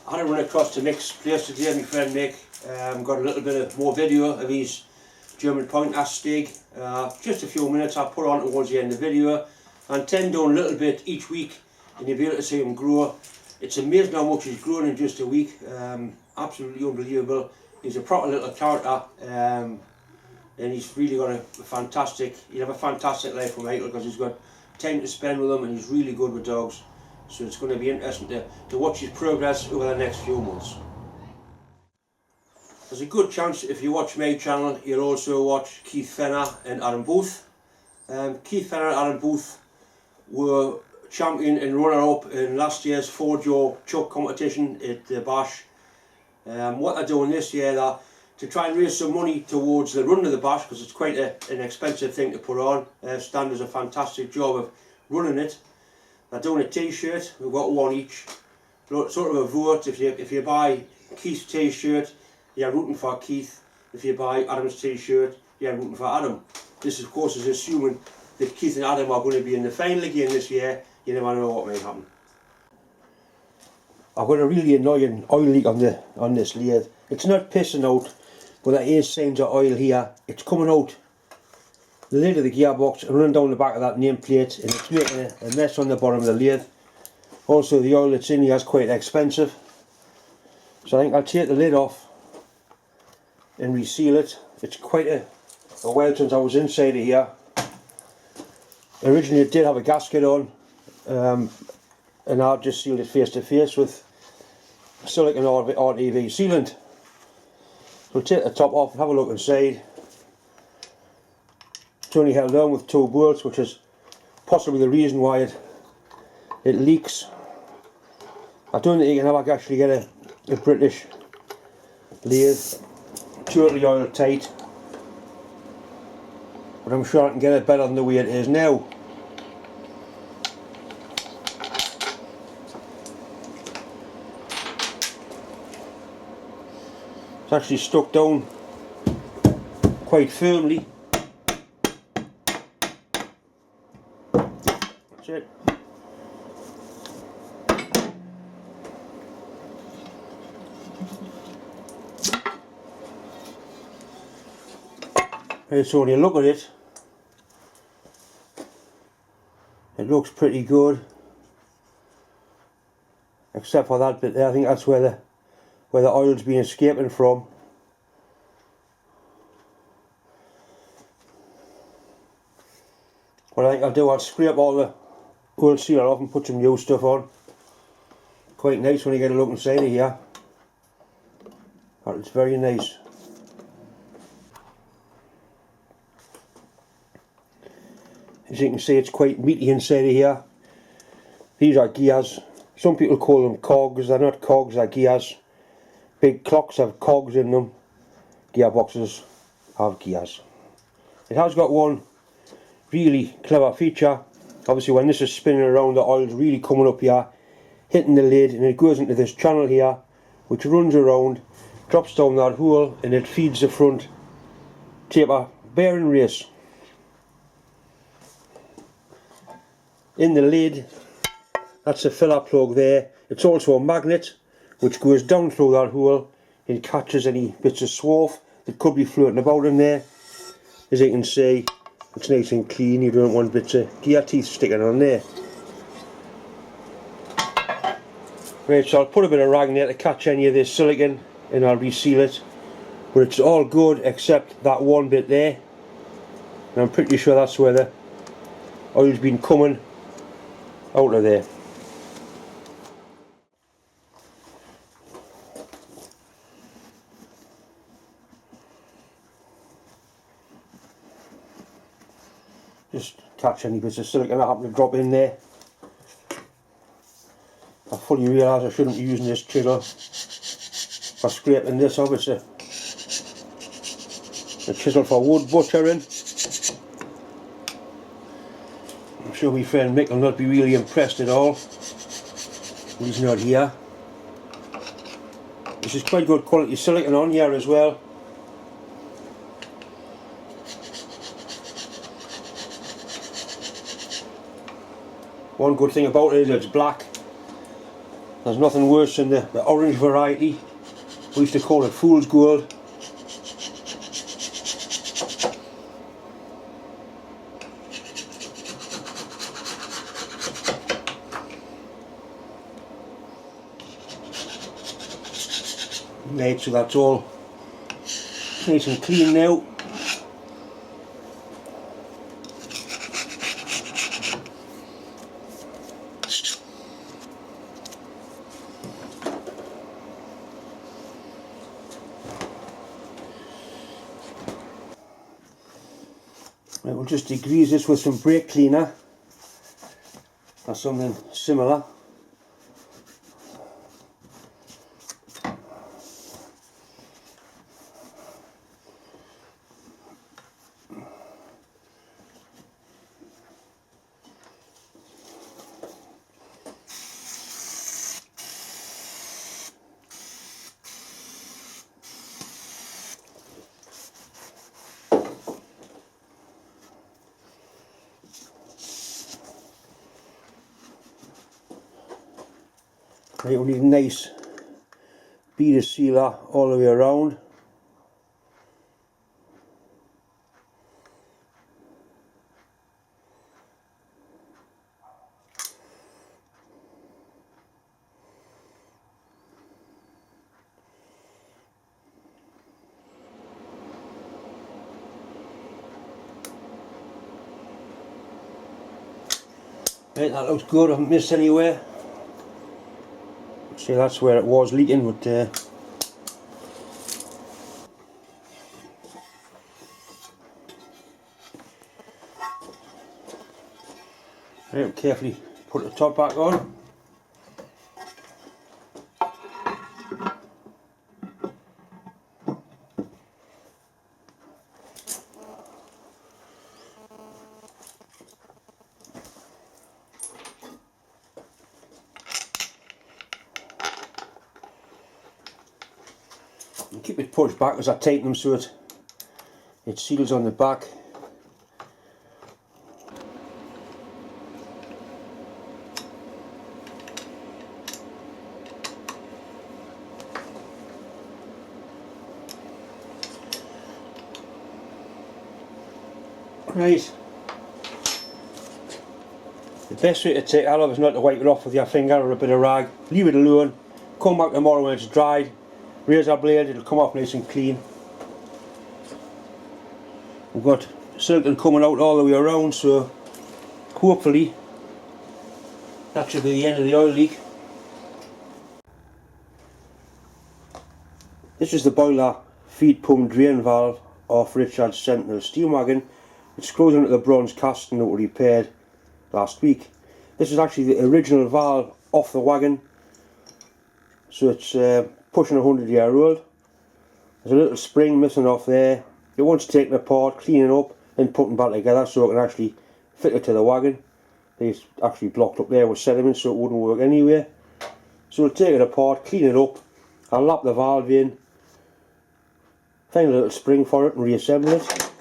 I had to run across to Nick's place today, my friend Nick. Got a little bit of more video of his German pointer Stig. Just a few minutes I put on towards the end of the video. I intend doing a little bit each week and you'll be able to see him grow. It's amazing how much he's grown in just a week. Absolutely unbelievable. He's a proper little character and he's really got a fantastic, he'll have a fantastic life with Michael because he's got time to spend with him and he's really good with dogs. So it's going to be interesting to watch his progress over the next few months. There's a good chance if you watch my channel you'll also watch Keith Fenner and Adam Booth. Keith Fenner and Adam Booth were champion and runner-up in last year's 4-jaw chuck competition at the Bash. What they're doing this year, they're to try and raise some money towards the run of the Bash because it's quite an expensive thing to put on. Stan does a fantastic job of running it. They're doing a t-shirt, we've got one each. Sort of a vote, if you buy Keith's t-shirt, you're rooting for Keith. If you buy Adam's t-shirt, you're rooting for Adam. This of course is assuming that Keith and Adam are going to be in the final again this year. You never know what may happen. I've got a really annoying oil leak on this lathe. It's not pissing out, but there is signs of oil here. It's coming out the lid of the gearbox and running down the back of that nameplate, and it's making a mess on the bottom of the lathe. Also the oil that's in here is quite expensive, so I think I'll take the lid off and reseal it. It's quite a while since I was inside of here. Originally it did have a gasket on, and I've just sealed it face to face with silicone RTV sealant. So we'll take the top off and have a look inside. It's only held on with 2 bolts, which is possibly the reason why it leaks. I don't think you can ever actually get a British lathe totally oil tight, but I'm sure I can get it better than the way it is now. It's actually stuck down quite firmly. That's it. Okay, so when you look at it, it looks pretty good, except for that bit there. I think that's where the oil's been escaping from. What I think I'll do, I'll scrape all the oil sealer off and put some new stuff on. Quite nice when you get a look inside of here. It's very nice. As you can see, it's quite meaty inside of here. These are gears. Some people call them cogs. They're not cogs, they're gears. Big clocks have cogs in them. Gearboxes have gears. It has got one really clever feature. Obviously when this is spinning around, the oil's really coming up here, hitting the lid, and it goes into this channel here, which runs around, drops down that hole, and it feeds the front taper bearing race. In the lid, that's a filler plug there. It's also a magnet which goes down through that hole and catches any bits of swarf that could be floating about in there. As you can see, it's nice and clean. You don't want bits of gear teeth sticking on there. Right, so I'll put a bit of rag in there to catch any of this silicone and I'll reseal it. But it's all good except that one bit there. And I'm pretty sure that's where the oil's been coming out of there. Just catch any bits of silicone that happen to drop in there. I fully realise I shouldn't be using this chisel for scraping this off. It's a chisel for wood butchering. I'm sure my friend Mick will not be really impressed at all. He's not here. This is quite good quality silicone on here as well. One good thing about it is it's black. There's nothing worse than the orange variety. We used to call it fool's gold. Right, so that's all nice and clean now. Right, we'll just degrease this with some brake cleaner or something similar. Right, we need a nice bead of sealer all the way around. Right, that looks good, I haven't missed anywhere. See, that's where it was leaking, but right, carefully put the top back on. And keep it pushed back as I tighten them so it seals on the back. Right. The best way to take that off is not to wipe it off with your finger or a bit of rag. Leave it alone. Come back tomorrow when it's dried. Razor blade, it'll come off nice and clean. We've got silicone coming out all the way around, so hopefully that should be the end of the oil leak. This is the boiler feed pump drain valve off Richard's Sentinel steam wagon. It screws into the bronze casting that we repaired last week. This is actually the original valve off the wagon, so it's pushing 100 year old. There's a little spring missing off there. It wants taken apart, cleaning up and putting back together so it can actually fit it to the wagon. It's actually blocked up there with sediment, so it wouldn't work anyway. So we'll take it apart, clean it up, I'll lap the valve in, find a little spring for it and reassemble it.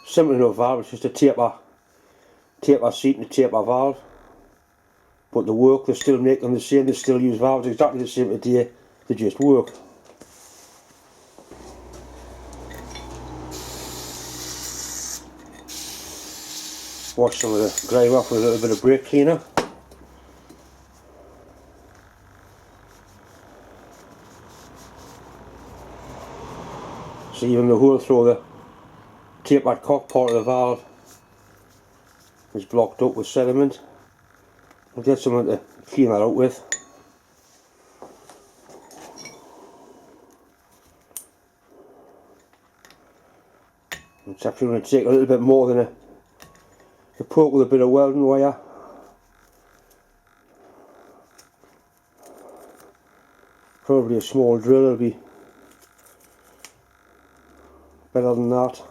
Simple enough valve, it's just a taper seat and a taper valve. But the work, they still make them the same, they still use valves exactly the same today, they just work. Wash some of the grime off with a little bit of brake cleaner. So even the hole through the tapered cock part of the valve is blocked up with sediment. I'll get someone to clean that out with. It's actually going to take a little bit more than a poke with a bit of welding wire. Probably a small drill will be better than that.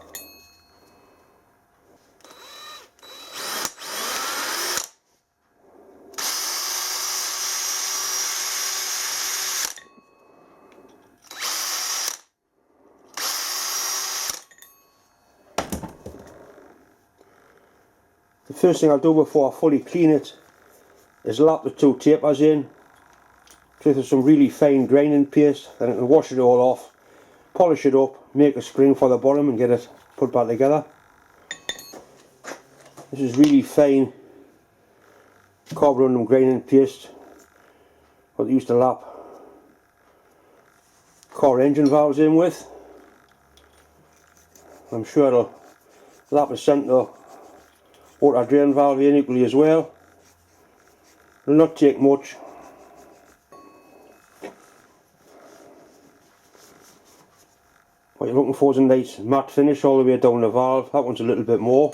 The first thing I'll do before I fully clean it is lap the two tapers in with some really fine grinding paste. Then I can wash it all off, polish it up, make a spring for the bottom and get it put back together. This is really fine carburetor grinding paste what they used to lap car engine valves in with. I'm sure it'll lap a centre water drain valve in equally as well. It'll not take much. What you're looking for is a nice matte finish all the way down the valve. That one's a little bit more.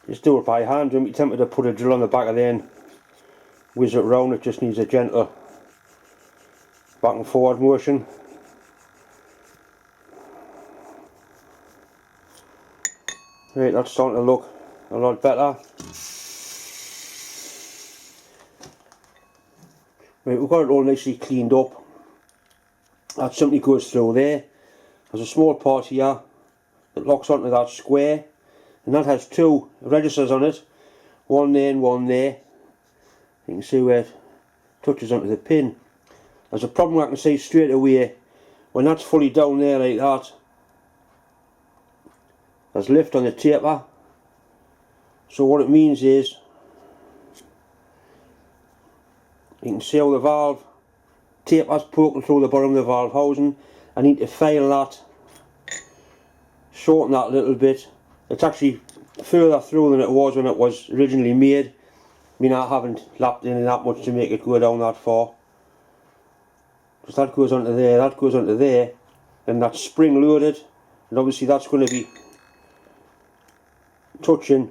Just do it by hand. Don't be tempted to put a drill on the back of there and whiz it round. It just needs a gentle back and forward motion. Right, that's starting to look a lot better. Right, we've got it all nicely cleaned up. That simply goes through there. There's a small part here that locks onto that square, and that has two registers on it, one there and one there. You can see where it touches onto the pin. There's a problem I can see straight away when that's fully down there like that. There's lift on the taper, so what it means is you can see how the valve taper's poking through the bottom of the valve housing. I need to file that, shorten that a little bit. It's actually further through than it was when it was originally made. I mean, I haven't lapped in that much to make it go down that far. Because that goes onto there, that goes onto there, and that's spring loaded, and obviously that's going to be touching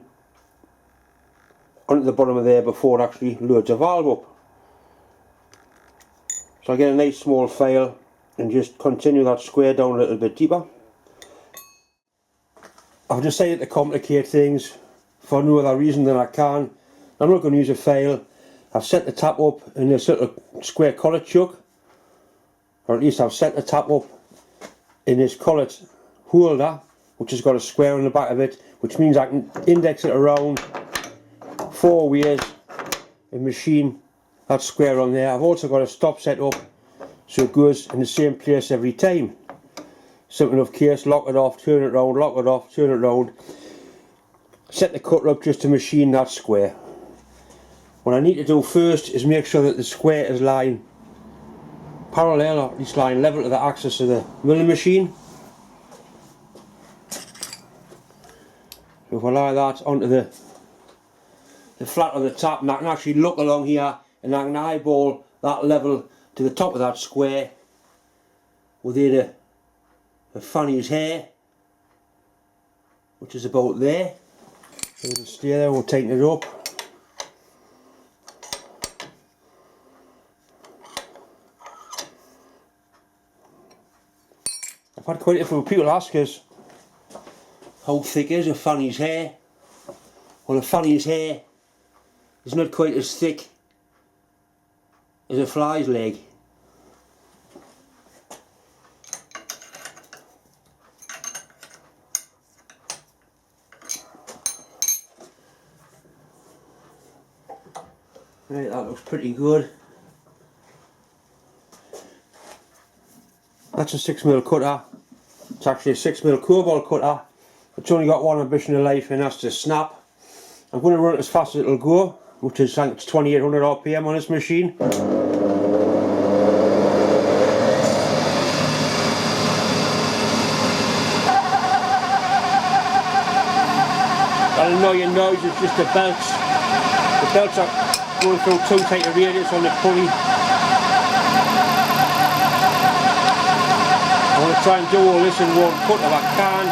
onto the bottom of there before it actually loads the valve up. So I get a nice small file and just continue that square down a little bit deeper. I've decided to complicate things for no other reason than I can. I'm not going to use a file. I've set the tap up in this little square collet chuck, or at least I've set the tap up in this collet holder, which has got a square on the back of it, which means I can index it around 4 ways and machine that square on there. I've also got a stop set up so it goes in the same place every time. Simple enough case, lock it off, turn it round, lock it off, turn it round. Set the cutter up just to machine that square. What I need to do first is make sure that the square is lying parallel, or at least lying level to the axis of the milling machine. So if I lie that onto the flat of the tap, and I can actually look along here and I can eyeball that level to the top of that square within a fanny's hair, which is about there. So it'll stay there, we'll tighten it up. I've had quite a few people ask us how thick is a fanny's hair. Well, a fanny's hair is not quite as thick as a fly's leg. Right, that looks pretty good. That's a 6mm cutter. It's actually a 6mm cobalt cutter. It's only got one ambition in life, and that's to snap. I'm going to run it as fast as it'll go, which is, I think it's 2800 RPM on this machine. That annoying noise is just the belts. The belts are going through too tight a radius on the pulley. I want to try and do all this in one cut if I can.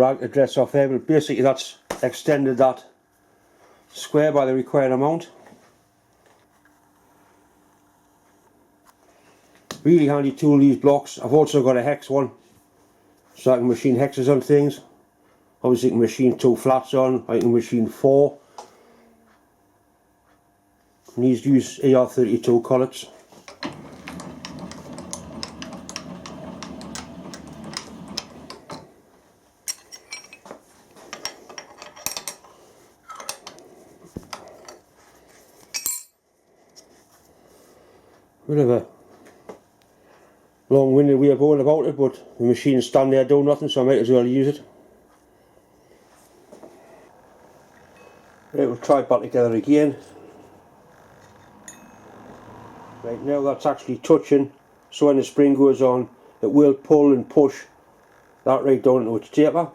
rag to dress off there, but basically that's extended that square by the required amount. Really handy tool, these blocks. I've also got a hex one, so I can machine hexes on things. Obviously I can machine 2 flats on, I can machine 4. And these use ER32 collets. Bit of a long-winded way of going about it, but the machine's standing there doing nothing, so I might as well use it. Right, we'll try it back together again. Right, now that's actually touching, so when the spring goes on it will pull and push that right down into its taper.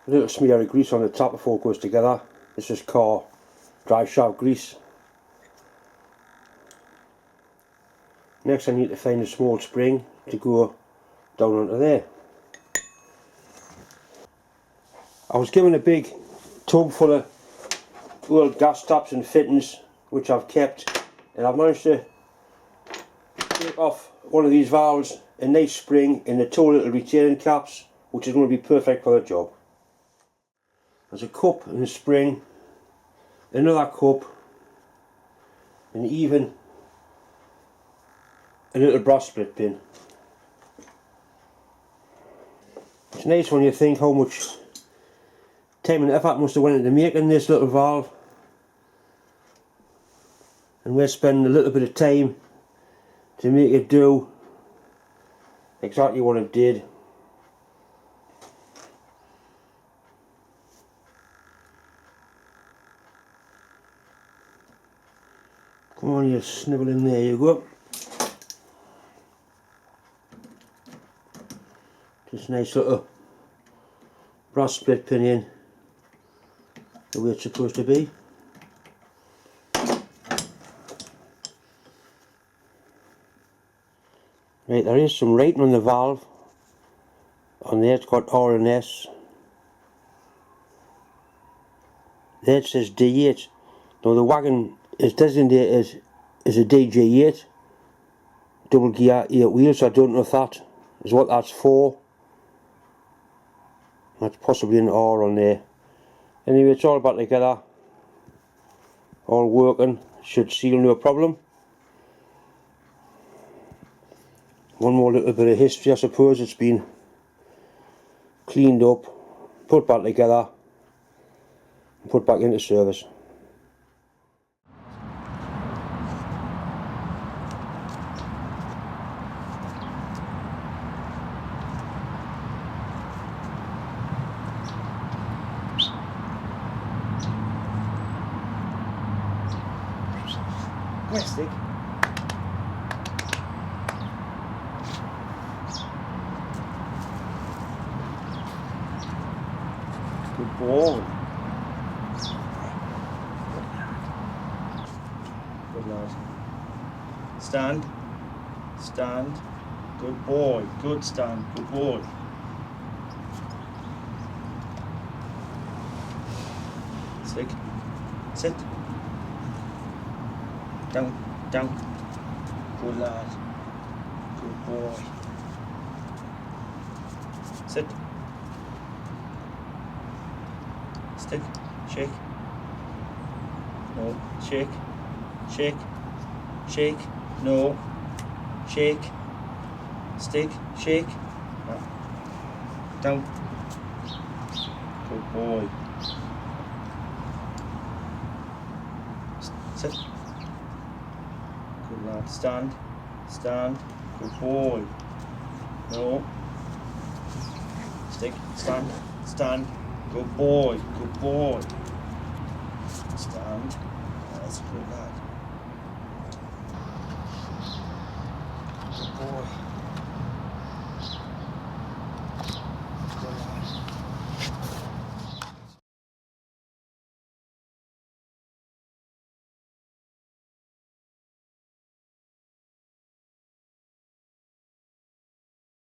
A little smear of grease on the top before it goes together. This is car drive shaft grease. Next I need to find a small spring to go down onto there. I was given a big tub full of old gas taps and fittings which I've kept, and I've managed to take off one of these valves, a nice spring and the 2 little retaining caps, which is going to be perfect for the job. There's a cup and a spring, another cup, and even a little brass split pin. It's nice when you think how much time and effort must have went into making this little valve, and we're spending a little bit of time to make it do exactly what it did. Come on, you snibble in there, you go. Just nice little brass split pin in the way it's supposed to be. Right, there is some writing on the valve. On there it's got R and S. There it says D8. Now the wagon is designated as a DG8, double gear 8 wheels, so I don't know if that is what that's for. That's possibly an R on there. Anyway, it's all back together, all working, should seal no problem. One more little bit of history, I suppose. It's been cleaned up, put back together and put back into service. Yes, Stig. Good ball. Good lad. Stand. Stand. Good boy. Good stand. Good boy. Stig. Sit. Down, down. Good lad. Good boy. Sit. Stick. Shake. No. Shake. Shake. Shake. No. Shake. Stick. Shake. No. Down. Good boy. Sit. Good lad. Stand. Stand. Good boy. No. Stick. Stand. Stand. Good boy. Good boy. Stand. That's a good lad. Good boy.